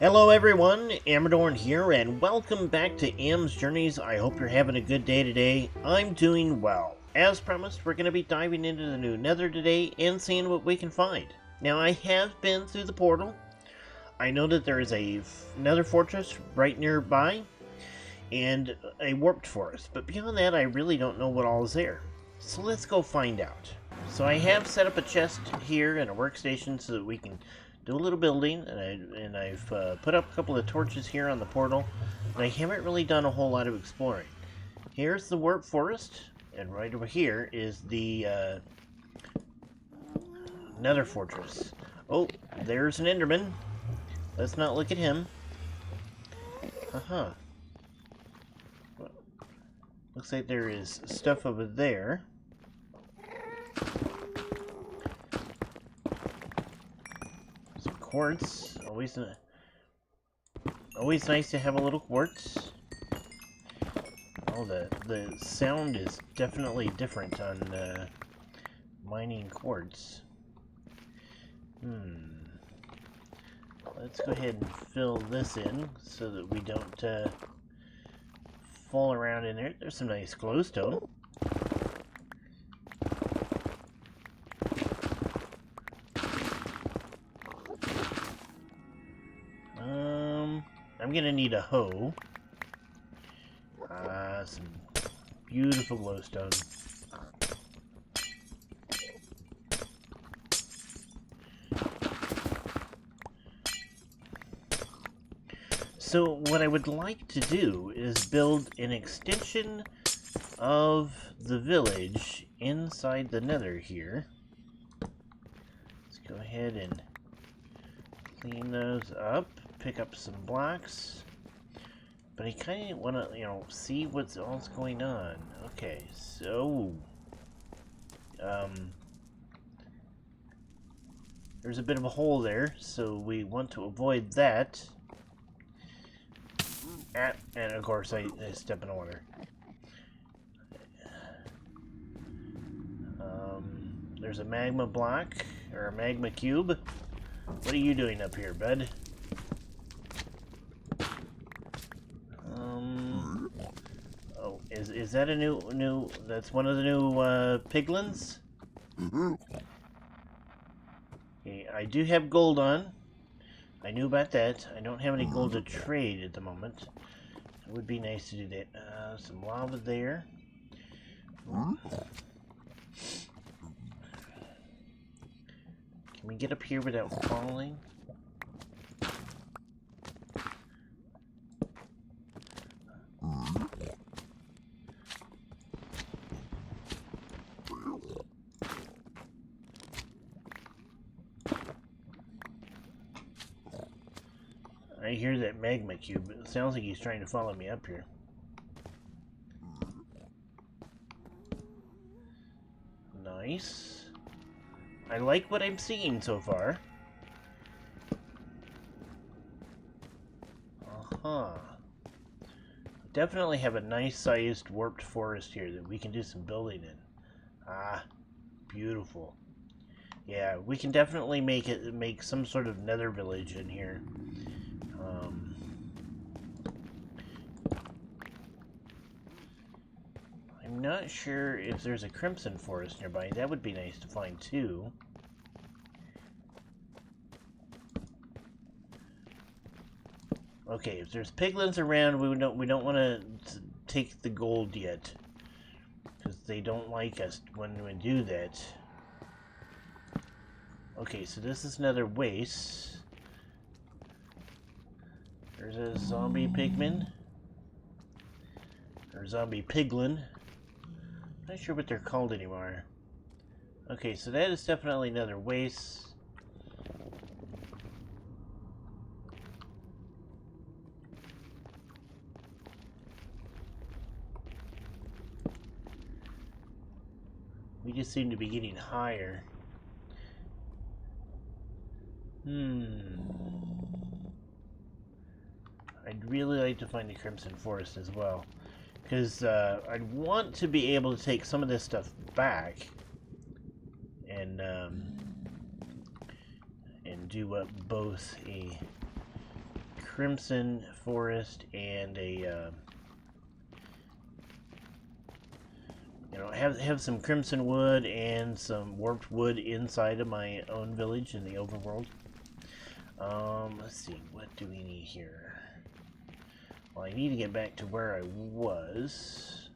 Hello everyone, Amradorn here, and welcome back to sJourneys. I hope you're having a good day today. I'm doing well. As promised, we're going to be diving into the new Nether today and seeing what we can find. Now, I have been through the portal. I know that there is a Nether fortress right nearby, and a warped forest, but beyond that, I really don't know what all is there. So let's go find out. So I have set up a chest here and a workstation so that we can do a little building, and I've put up a couple of torches here on the portal, and I haven't really done a whole lot of exploring. Here's the warped forest, and right over here is the Nether fortress. Oh, there's an Enderman. Let's not look at him. Looks like there is stuff over there. Some quartz. Always nice to have a little quartz. Oh, the sound is definitely different on mining quartz. Let's go ahead and fill this in so that we don't fall around in there. There's some nice glowstone. I'm gonna need a hoe. Some beautiful glowstone. So what I would like to do is build an extension of the village inside the Nether here. Let's go ahead and clean those up, pick up some blocks. But I kind of want to, see what's else going on. Okay, so there's a bit of a hole there, so we want to avoid that. And of course I step in the water. There's a magma block, or a magma cube. What are you doing up here, bud? Oh, is that a new, that's one of the new, piglins? Okay, I do have gold on. I knew about that. I don't have any gold to trade at the moment. It would be nice to do that. Some lava there. Can we get up here without falling? I hear that magma cube. It sounds like he's trying to follow me up here. Nice. I like what I'm seeing so far. Definitely have a nice-sized warped forest here that we can do some building in. Ah, beautiful. Yeah, we can definitely make some sort of Nether village in here. I'm not sure if there's a crimson forest nearby. That would be nice to find too. Okay, if there's piglins around, we don't want to take the gold yet, because they don't like us when we do that. Okay, so this is another waste. There's a zombie pigman. Or zombie piglin. Not sure what they're called anymore. Okay, so that is definitely another waste. We just seem to be getting higher. I'd really like to find the Crimson Forest as well. Because I'd want to be able to take some of this stuff back and do both a crimson forest and a you know, have some crimson wood and some warped wood inside of my own village in the overworld. Let's see, what do we need here? Well, I need to get back to where I was.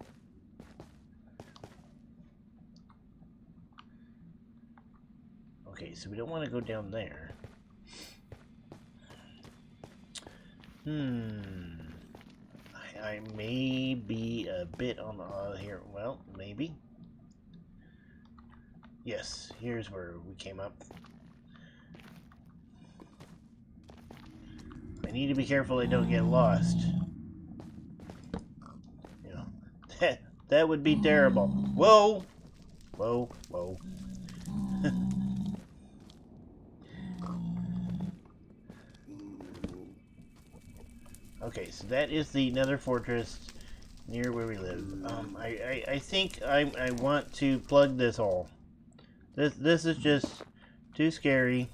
Okay, so we don't want to go down there. I may be a bit on the here. Well, maybe. Yes, here's where we came up. I need to be careful I don't get lost. You know, that would be terrible. Whoa! Whoa, whoa. Okay, so that is the Nether fortress near where we live. I think I want to plug this hole. This is just too scary.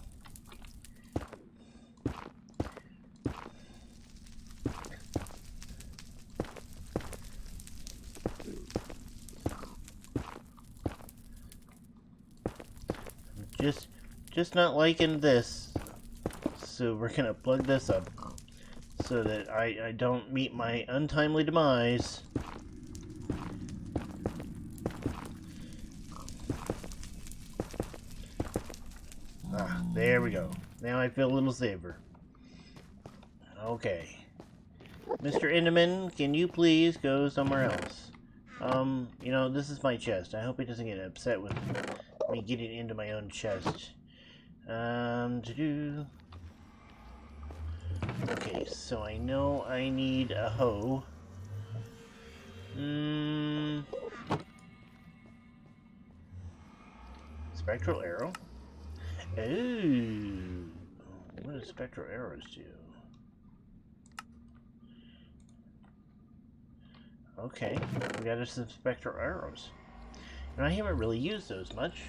Just not liking this. So we're gonna plug this up so that I don't meet my untimely demise. Ah, there we go. Now I feel a little safer. Okay. Mr. Enderman, can you please go somewhere else? You know, this is my chest. I hope he doesn't get upset with me getting into my own chest. Okay, so I know I need a hoe. Spectral arrow? Ooh. What do spectral arrows do? Okay, we got us some spectral arrows. And I haven't really used those much.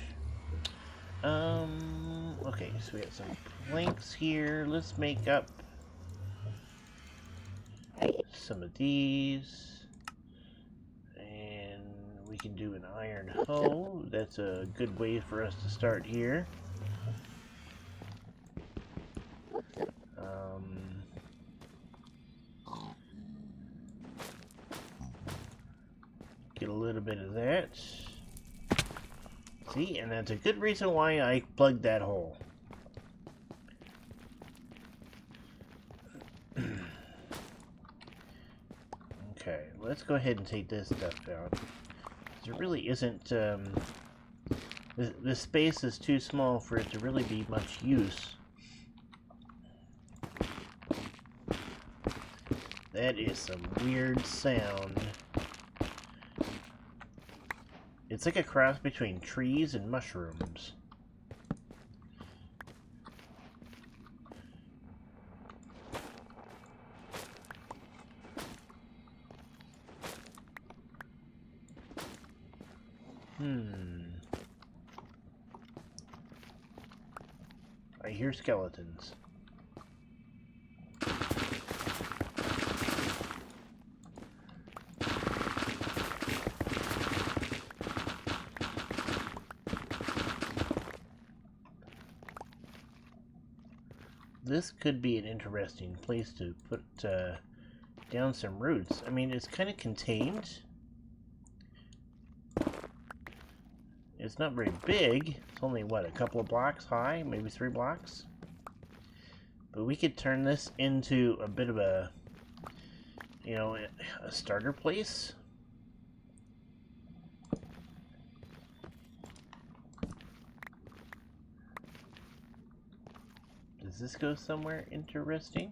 Okay, so we got some planks here. Let's make up some of these. And we can do an iron hoe. That's a good way for us to start here. Get a little bit of that. See, and that's a good reason why I plugged that hole. Okay, let's go ahead and take this stuff out. There really isn't, the space is too small for it to really be much use. That is some weird sound. It's like a cross between trees and mushrooms. I hear skeletons. This could be an interesting place to put down some roots. I mean, it's kind of contained. It's not very big. It's only, what, a couple of blocks high? Maybe 3 blocks? But we could turn this into a bit of a, you know, a starter place. Does this go somewhere interesting?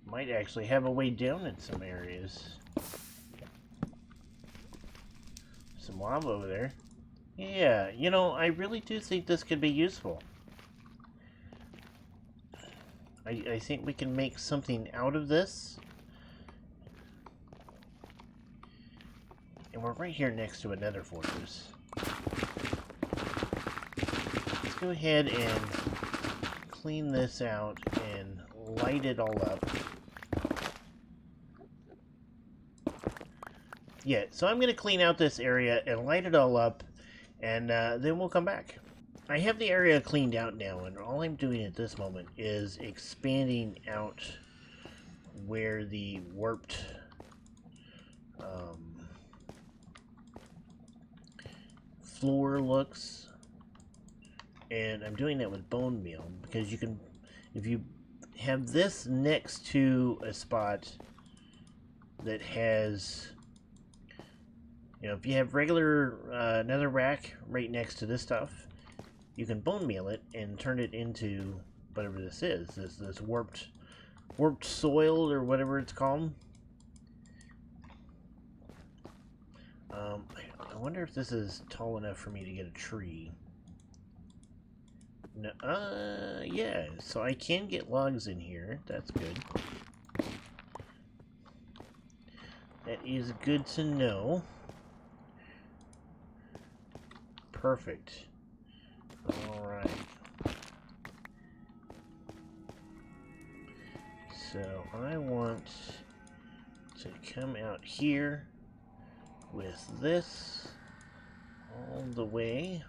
Might actually have a way down in some areas. Some lava over there. Yeah, you know, I really do think this could be useful. I think we can make something out of this. And we're right here next to another fortress. Let's go ahead and clean this out and light it all up. Yeah, so I'm going to clean out this area and light it all up, and then we'll come back. I have the area cleaned out now, and all I'm doing at this moment is expanding out where the warped floor looks, and I'm doing that with bone meal because you can, if you have this next to a spot that has, you know, if you have regular nether rack right next to this stuff, you can bone meal it and turn it into whatever this is, this warped soil or whatever it's called. I wonder if this is tall enough for me to get a tree. No, yeah, so I can get logs in here. That's good. That is good to know. Perfect. Alright. So I want to come out here with this all the way.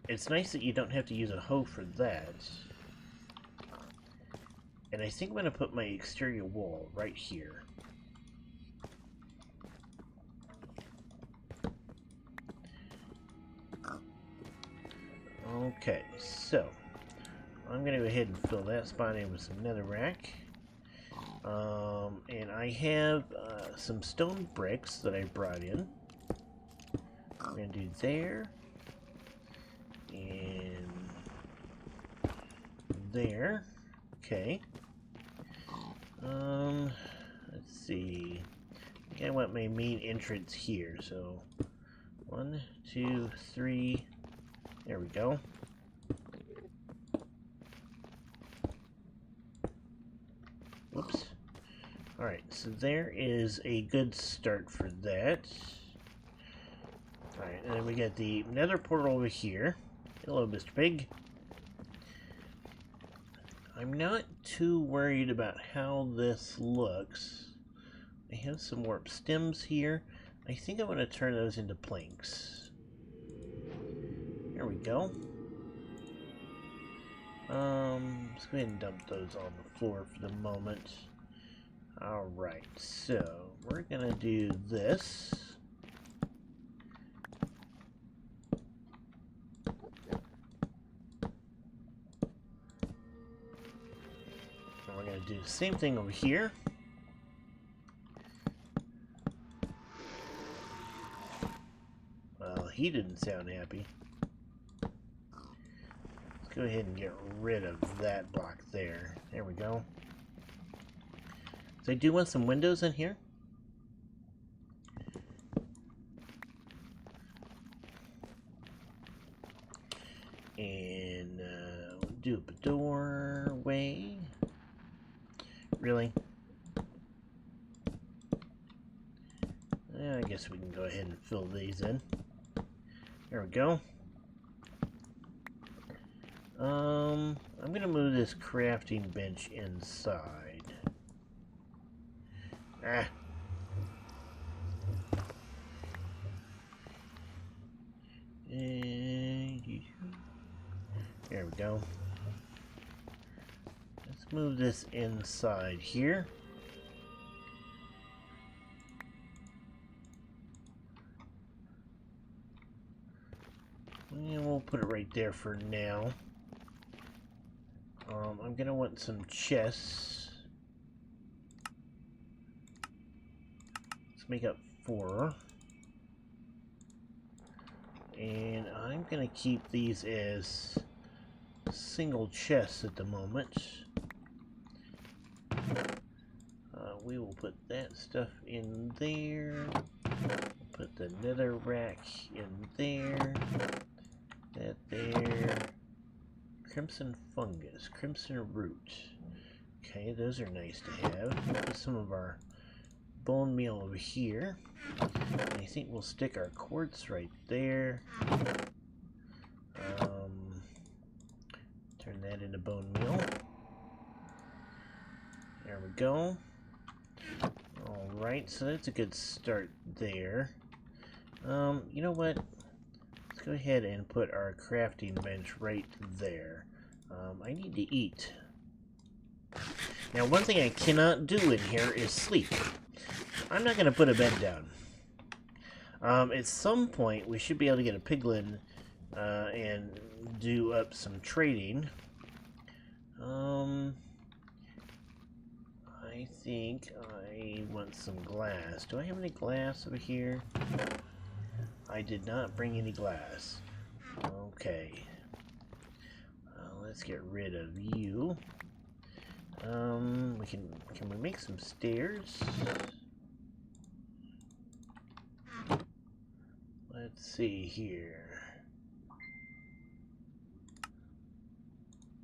It's nice that you don't have to use a hoe for that. And I think I'm going to put my exterior wall right here. Okay, so I'm going to go ahead and fill that spot in with some netherrack. And I have some stone bricks that I brought in. I'm going to do there. And there. Okay. Let's see. I think I want my main entrance here. So 1, 2, 3. There we go. Whoops. Alright, so there is a good start for that. Alright, and then we got the nether portal over here. Hello, Mr. Pig. I'm not too worried about how this looks. I have some warp stems here. I think I want to turn those into planks. There we go. Let's go ahead and dump those on the floor for the moment. Alright, so we're gonna do this. And we're gonna do the same thing over here. Well, he didn't sound happy. Let's go ahead and get rid of that block there. There we go. So I do want some windows in here. And we'll do a doorway. Really? I guess we can go ahead and fill these in. There we go. I'm gonna move this crafting bench inside. Ah. There we go. Let's move this inside here. And we'll put it right there for now. I'm gonna want some chests. Let's make up 4. And I'm gonna keep these as single chests at the moment. We will put that stuff in there. Put the nether rack in there. That there. Crimson fungus, crimson root. Okay, those are nice to have. Put some of our bone meal over here. I think we'll stick our quartz right there. Turn that into bone meal. There we go. Alright, so that's a good start there. You know what? Let's go ahead and put our crafting bench right there. I need to eat. Now, one thing I cannot do in here is sleep. I'm not going to put a bed down. At some point, we should be able to get a piglin and do up some trading. I think I want some glass. Do I have any glass over here? I did not bring any glass. Okay. Let's get rid of you. Can we make some stairs? Let's see here.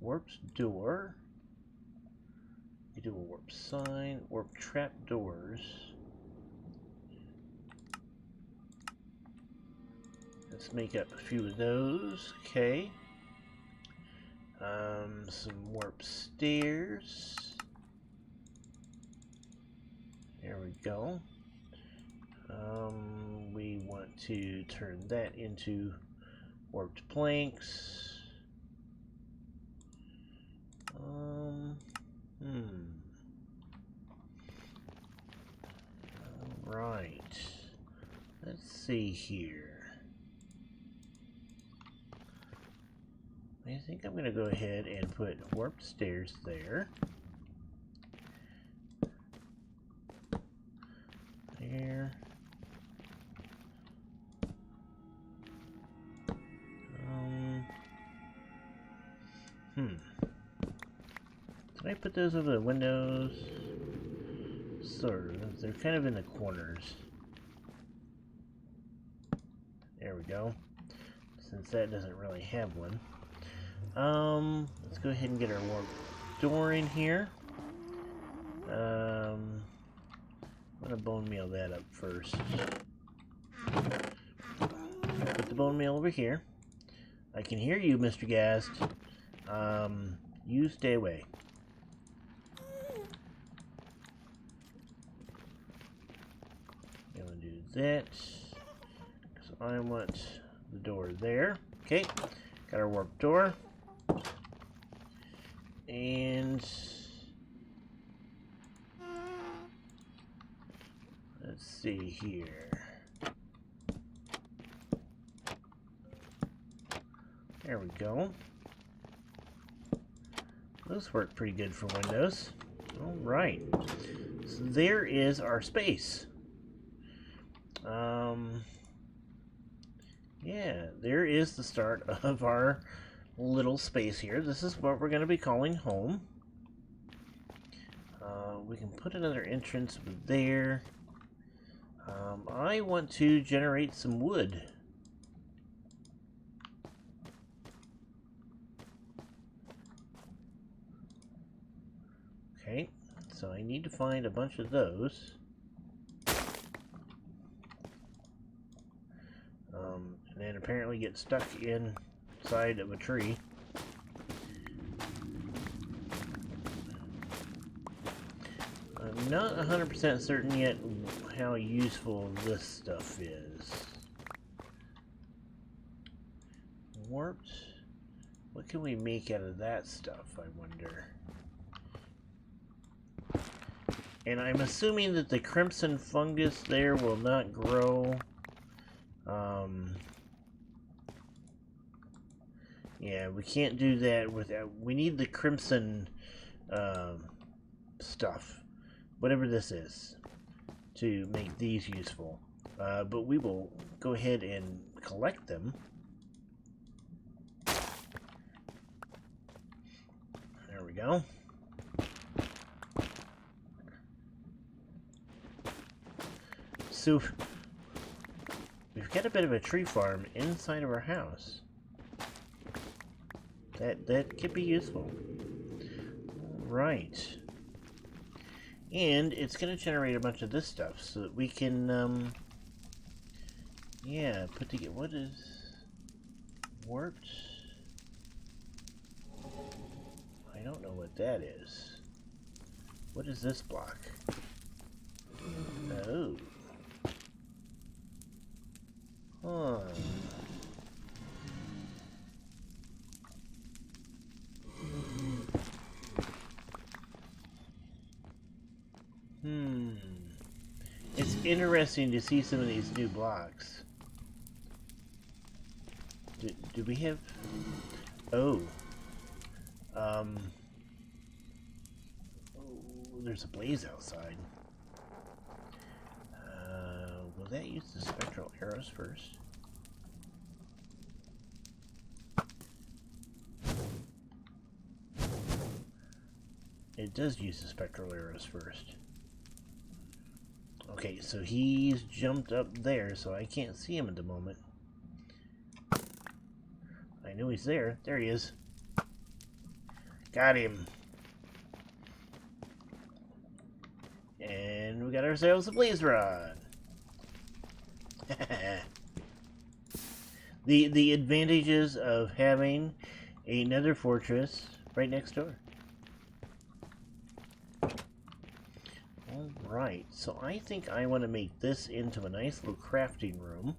Warp's door. You do a warp sign, warp trap doors. Let's make up a few of those. Okay. Some warp stairs. There we go. We want to turn that into warped planks. Alright. Let's see here. I think I'm going to go ahead and put warped stairs there. There. Did I put those over the windows? Sort of. They're kind of in the corners. There we go. Since that doesn't really have one. Let's go ahead and get our warp door in here. I'm gonna bone meal that up first. Put the bone meal over here. I can hear you, Mr. Gast. You stay away. I'm gonna do that. So I want the door there. Okay, got our warp door. And let's see here. There we go. Those work pretty good for Windows. Alright. So there is our space. Yeah, there is the start of our little space here. This is what we're going to be calling home. We can put another entrance there. I want to generate some wood. Okay, so I need to find a bunch of those. And then apparently get stuck inside of a tree. I'm not 100% certain yet how useful this stuff is. Warped? What can we make out of that stuff, I wonder? And I'm assuming that the crimson fungus there will not grow. Yeah, we can't do that without... We need the crimson stuff, whatever this is, to make these useful. But we will go ahead and collect them. There we go. So, we've got a bit of a tree farm inside of our house. That could be useful. Right. And it's going to generate a bunch of this stuff so that we can, yeah, put together. What is warped? I don't know what that is. What is this block? Oh. Huh. It's interesting to see some of these new blocks. Do we have... Oh. Oh, there's a blaze outside. Will that use the spectral arrows first? It does use the spectral arrows first. Okay, so he's jumped up there, so I can't see him at the moment. I know he's there. There he is. Got him. And we got ourselves a blaze rod. The advantages of having a nether fortress right next door. Alright, so I think I want to make this into a nice little crafting room.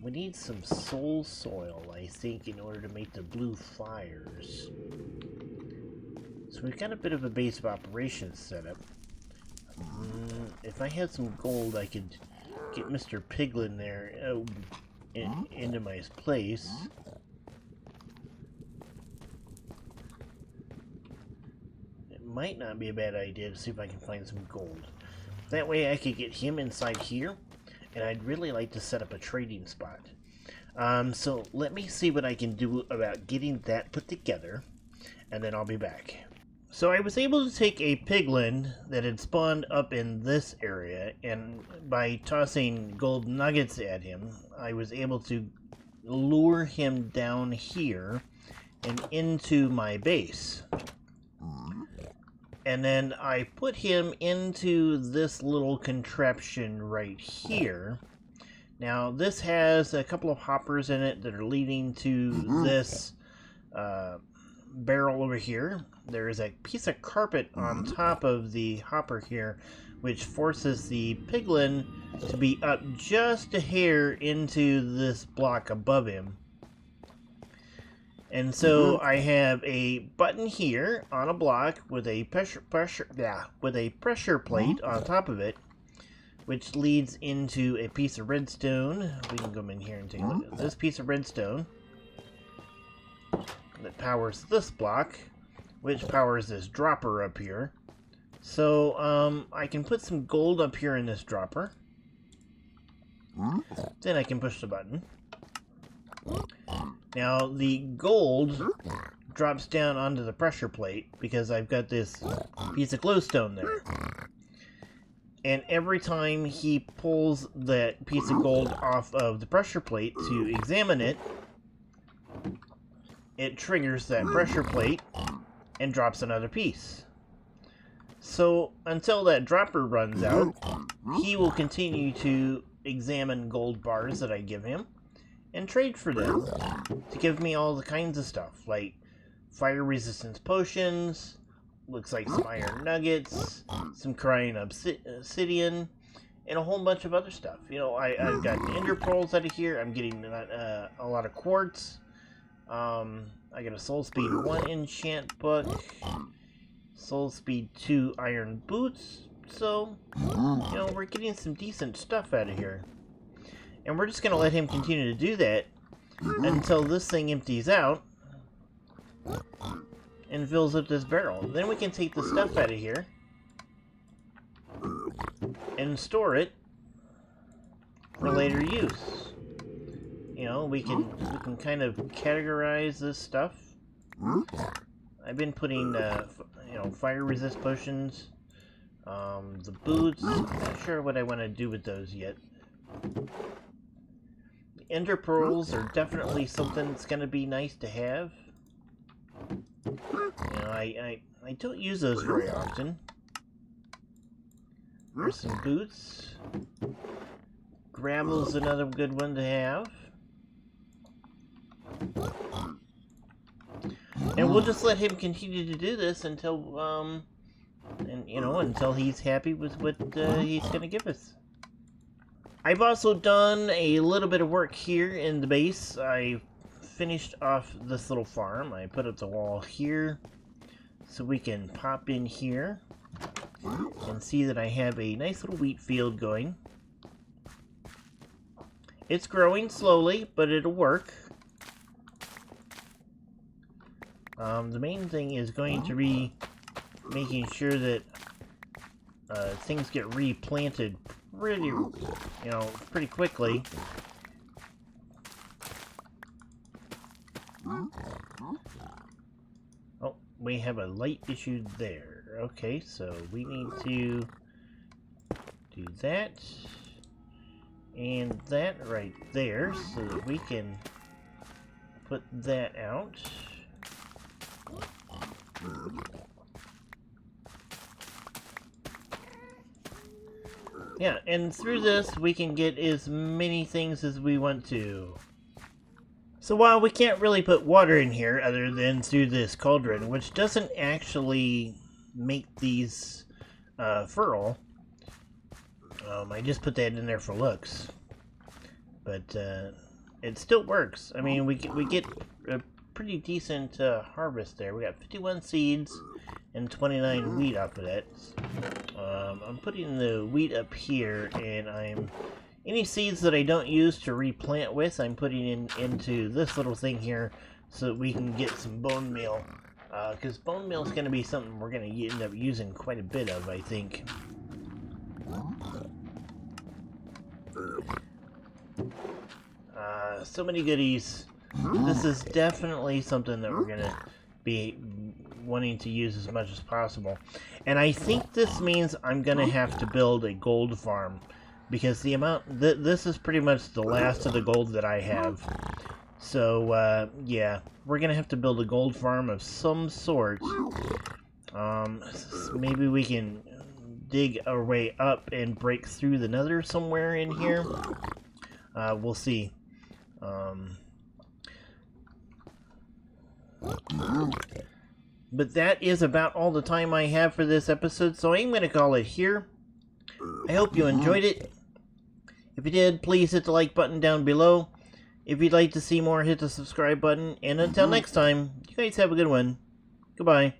We need some soul soil, I think, in order to make the blue fires. So we've got a bit of a base of operations set up. If I had some gold, I could get Mr. Piglin there into my place. It might not be a bad idea to see if I can find some gold. That way I could get him inside here, and I'd really like to set up a trading spot. So let me see what I can do about getting that put together, and then I'll be back. So I was able to take a piglin that had spawned up in this area, and by tossing gold nuggets at him, I was able to lure him down here and into my base. And then I put him into this little contraption right here. Now this has a couple of hoppers in it that are leading to this barrel over here. There is a piece of carpet on top of the hopper here, which forces the piglin to be up just a hair into this block above him. And so I have a button here on a block with a pressure plate on top of it, which leads into a piece of redstone. We can come in here and take a look at this piece of redstone that powers this block, which powers this dropper up here. So I can put some gold up here in this dropper. Then I can push the button. Now the gold drops down onto the pressure plate because I've got this piece of glowstone there. And every time he pulls that piece of gold off of the pressure plate to examine it, it triggers that pressure plate and drops another piece. So until that dropper runs out, he will continue to examine gold bars that I give him and trade for them to give me all the kinds of stuff, like fire resistance potions, looks like some iron nuggets, some crying obsidian, and a whole bunch of other stuff. You know, I've got ender pearls out of here. I'm getting a lot of quartz. I got a soul speed 1 enchant book, soul speed 2 iron boots. So, you know, we're getting some decent stuff out of here. And we're just going to let him continue to do that until this thing empties out and fills up this barrel. Then we can take the stuff out of here and store it for later use. You know, we can kind of categorize this stuff. I've been putting, you know, fire resist potions, the boots. I'm not sure what I want to do with those yet. ender pearls are definitely something that's going to be nice to have. You know, I don't use those very often. There's some boots. Gravel's another good one to have. And we'll just let him continue to do this until, until he's happy with what he's going to give us. I've also done a little bit of work here in the base. I finished off this little farm. I put up the wall here so we can pop in here and see that I have a nice little wheat field going. It's growing slowly, but it'll work. The main thing is going to be making sure that things get replanted pretty quickly. Oh, we have a light issue there. Okay, so we need to do that and that right there so that we can put that out. Yeah, and through this we can get as many things as we want to. So while we can't really put water in here other than through this cauldron, which doesn't actually make these fertile, I just put that in there for looks. But it still works. I mean, we get a pretty decent harvest there. We got 51 seeds and 29 wheat off of that. I'm putting the wheat up here, and any seeds that I don't use to replant with, I'm putting into this little thing here so that we can get some bone meal. Because bone meal is going to be something we're going to end up using quite a bit of, I think. So many goodies. This is definitely something that we're going to be wanting to use as much as possible. And I think this means I'm going to have to build a gold farm. Because the amount... this is pretty much the last of the gold that I have. So, yeah. We're going to have to build a gold farm of some sort. Maybe we can dig our way up and break through the Nether somewhere in here. We'll see. But that is about all the time I have for this episode, so I'm going to call it here. I hope you enjoyed it. If you did, please hit the like button down below. If you'd like to see more, hit the subscribe button. And until next time, you guys have a good one. Goodbye.